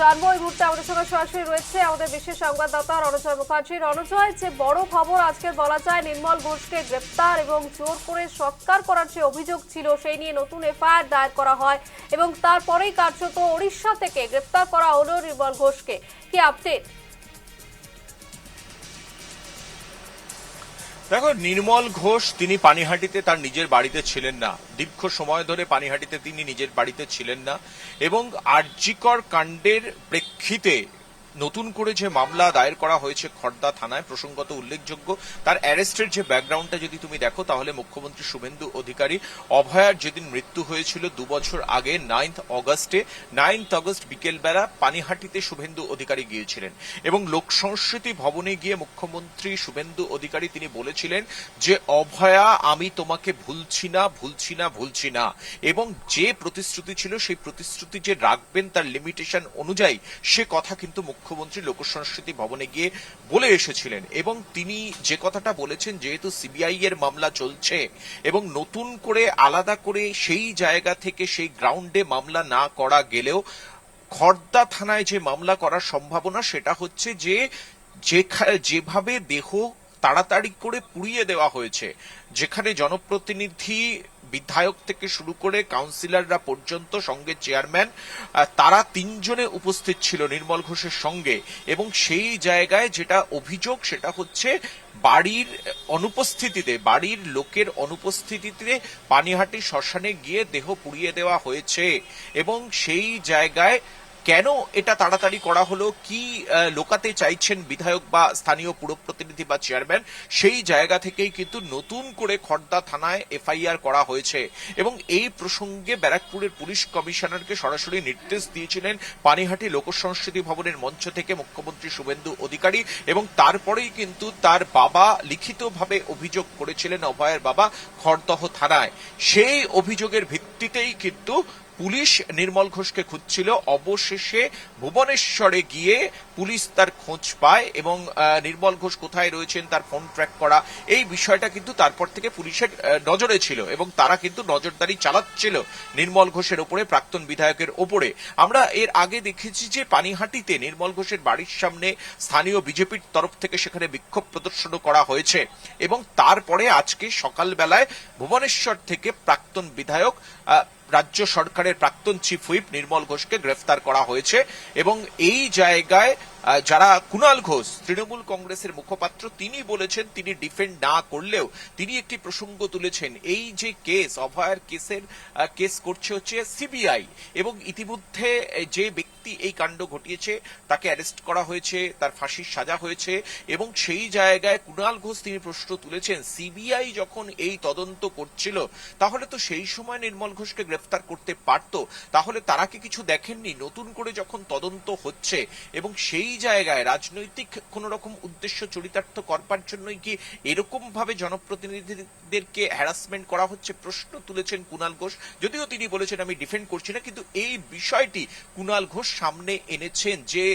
জানবো এই মুহূর্তে আমাদের সঙ্গে সরাসরি রয়েছে আমাদের বিশেষ সংবাদদাতা রণজয় মুখার্জি। রণজয়, যে বড় খবর আজকের বলা যায় নির্মল ঘোষকে গ্রেপ্তার এবং জোর করে সৎকার করার যে অভিযোগ ছিল সেই নিয়ে নতুন এফআইআর দায়ের করা হয় এবং তারপরেই কার্যত ওড়িশা থেকে গ্রেপ্তার করা হলো নির্মল ঘোষকে। কি আপডেট? দেখো, নির্মল ঘোষ তিনি পানিহাটিতে তার নিজের বাড়িতে ছিলেন না। দীর্ঘ সময় ধরে পানিহাটিতে তিনি নিজের বাড়িতে ছিলেন না এবং আরজিকর কাণ্ডের প্রেক্ষিতে নতুন করে যে মামলা দায়ের করা হয়েছে খড়দা থানায়, প্রসঙ্গত উল্লেখযোগ্য তার অ্যারেস্টের যে ব্যাকগ্রাউন্ডটা যদি তুমি দেখো তাহলে মুখ্যমন্ত্রী শুভেন্দু অধিকারী অভয়ার যেদিন মৃত্যু হয়েছিল 2 বছর আগে 9 অগস্ট বিকেলবেলা পানিহাটিতে শুভেন্দু অধিকারী গিয়েছিলেন এবং লোক সংস্কৃতি ভবনে গিয়ে মুখ্যমন্ত্রী শুভেন্দু অধিকারী তিনি বলেছিলেন যে অভয়া আমি তোমাকে ভুলছি না এবং যে প্রতিশ্রুতি ছিল সেই প্রতিশ্রুতি যে রাখবেন তার লিমিটেশন অনুযায়ী সে কথা কিন্তু মুখ্যমন্ত্রী লোকসংস্কৃতি ভবনে গিয়ে বলে এসেছিলেন। এবং তিনি যে কথাটা বলেছেন, যেহেতু সিবিআই এর মামলা চলছে এবং নতুন করে আলাদা করে সেই জায়গা থেকে সেই গ্রাউন্ডে মামলা না করা গেলেও খড়দা থানায় যে মামলা করার সম্ভাবনা সেটা হচ্ছে যে যেভাবে দেহ তাড়াতাড়ি করে পুড়িয়ে দেওয়া হয়েছে, যেখানে জনপ্রতিনিধি বিধায়ক থেকে শুরু করে কাউন্সিলররা পর্যন্ত সঙ্গে চেয়ারম্যান তারা 3 জনে উপস্থিত ছিল নির্মল ঘোষের সঙ্গে এবং সেই জায়গায় যেটা অভিযোগ সেটা হচ্ছে বাড়ির অনুপস্থিতিতে, বাড়ির লোকের অনুপস্থিতিতে পানিহাটি শ্মশানে গিয়ে দেহ পুড়িয়ে দেওয়া হয়েছে এবং সেই জায়গায় কেন এটা তাড়াতাড়ি করা হলো, কি লোকাতে চাইছেন বিধায়ক বা স্থানীয় পুরপ্রতিনিধি বা চেয়ারম্যান, সেই জায়গা থেকেই কিন্তু নতুন করে খড়দা থানায় এফআইআর করা হয়েছে এবং এই প্রসঙ্গে ব্যারাকপুরের পুলিশ কমিশনারকে সরাসরি নির্দেশ দিয়েছিলেন পানিহাটি লোকসংস্কৃতি ভবনের মঞ্চ থেকে মুখ্যমন্ত্রী শুভেন্দু অধিকারী এবং তারপরেই কিন্তু তার বাবা লিখিতভাবে অভিযোগ করেছিলেন, অভয়ের বাবা, খড়দহ থানায়। সেই অভিযোগের ভিত্তিতেই কিন্তু পুলিশ নির্মল ঘোষকে খুঁজছিল। অবশেষে ভুবনেশ্বরে গিয়ে পুলিশ তার খোঁজ পায় এবং নির্মল ঘোষ কোথায় রয়েছেন তার ফোন ট্র্যাক করা, এই বিষয়টা কিন্তু তারপর থেকে পুলিশের নজরে ছিল এবং তারা কিন্তু নজরদারি চালাচ্ছিল নির্মল ঘোষের ওপরে, প্রাক্তন বিধায়কের ওপরে। আমরা এর আগে দেখেছি যে পানিহাটিতে নির্মল ঘোষের বাড়ির সামনে স্থানীয় বিজেপির তরফ থেকে সেখানে বিক্ষোভ প্রদর্শনও করা হয়েছে এবং তারপরে আজকে সকালবেলায় ভুবনেশ্বর থেকে প্রাক্তন বিধায়ক, রাজ্য সরকারের প্রাক্তন চিফ হুইপ নির্মল ঘোষকে গ্রেফতার করা হয়েছে এবং এই জায়গায় যারা কুণাল ঘোষ তৃণমূল কংগ্রেসের মুখপাত্র তিনি বলেছেন তিনি ডিফেন্ড না করলেও তিনি একটি প্রসঙ্গ তুলেছেন, এই যে কেস অভয়ার কেস করছে হচ্ছে সিবিআই এবং ইতিমধ্যে যে ব্যক্তি এই কাণ্ড ঘটিয়েছে তাকে অ্যারেস্ট করা হয়েছে, তার ফাঁসির সাজা হয়েছে এবং সেই জায়গায় কুণাল ঘোষ তিনি প্রশ্ন তুলেছেন সিবিআই যখন এই তদন্ত করছিল তাহলে তো সেই সময় নির্মল ঘোষকে গ্রেফতার করতে পারত, তাহলে তারা কি কিছু দেখেননি? নতুন করে যখন তদন্ত হচ্ছে এবং সেই জায়গায় রাজনৈতিক কোন রকম উদ্দেশ্য চরিতার্থ করবার জন্যই কি এরকম ভাবে জনপ্রতিনিধিদেরকে হ্যারাসমেন্ট করা হচ্ছে, প্রশ্ন তুলেছেন কুণাল ঘোষ। যদিও তিনি বলেছেন আমি ডিফেন্ড করছি না, কিন্তু এই বিষয়টি কুণাল ঘোষ সামনে এনেছেন যে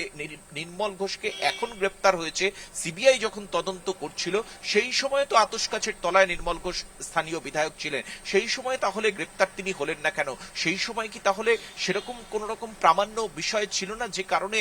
নির্মল ঘোষকে এখন গ্রেপ্তার হয়েছে, সিবিআই যখন তদন্ত করছিল সেই সময় তো আতশ কাছের তলায় নির্মল ঘোষ স্থানীয় বিধায়ক ছিলেন, সেই সময় তাহলে গ্রেপ্তার তিনি হলেন না কেন? সেই সময় কি তাহলে সেরকম কোন রকম প্রামাণ্য বিষয় ছিল না যে কারণে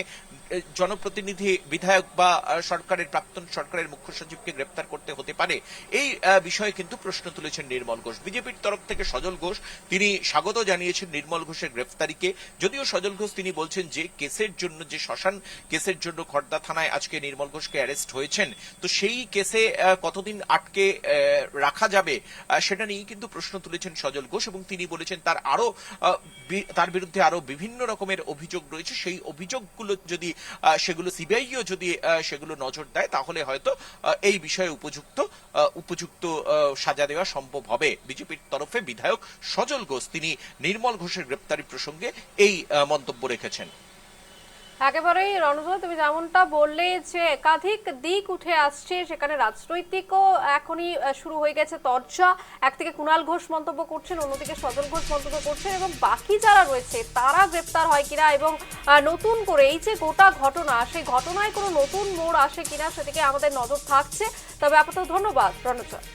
জনপ্রতিনিধি বিধায়ক বা সরকারের প্রাক্তন সরকারের মুখ্য সচিবকে গ্রেপ্তার করতে হতে পারে? এই বিষয়ে কিন্তু প্রশ্ন তুলেছেন নির্মল ঘোষ। বিজেপির তরফ থেকে সজল ঘোষ তিনি স্বাগত জানিয়েছেন নির্মল ঘোষের গ্রেফতারিকে। যদিও সজল ঘোষ তিনি বলছেন যে কেসের জন্য, যে শ্মশান কেসের জন্য খড়দা থানায় আজকে নির্মল ঘোষকে অ্যারেস্ট হয়েছেন, তো সেই কেসে কতদিন আটকে রাখা যাবে সেটা নিয়ে কিন্তু প্রশ্ন তুলেছেন সজল ঘোষ এবং তিনি বলেছেন তার বিরুদ্ধে আরো বিভিন্ন রকমের অভিযোগ রয়েছে, সেই অভিযোগগুলো যদি সেগুলো সিবিআইও যদি সেগুলো নজর দেয় তাহলে হয়তো এই বিষয়ে উপযুক্ত সাজা দেওয়া সম্ভব হবে। বিজেপির তরফে বিধায়ক সজল ঘোষ তিনি নির্মল ঘোষের গ্রেপ্তারি প্রসঙ্গে এই মন্তব্য রেখেছেন। একেবারেই রণজয়, তুমি যেমনটা বললে যে একাধিক দিক উঠে আসছে, সেখানে রাজনৈতিকও এখনই শুরু হয়ে গেছে চর্চা। একদিকে কুণাল ঘোষ মন্তব্য করছেন, অন্যদিকে সজল ঘোষ মন্তব্য করছেন এবং বাকি যারা রয়েছে তারা গ্রেপ্তার হয় কিনা এবং নতুন করে এই যে গোটা ঘটনা সেই ঘটনায় কোনো নতুন মোড় আসে কিনা সেদিকে আমাদের নজর থাকছে। তবে আপাতত ধন্যবাদ রণজয়।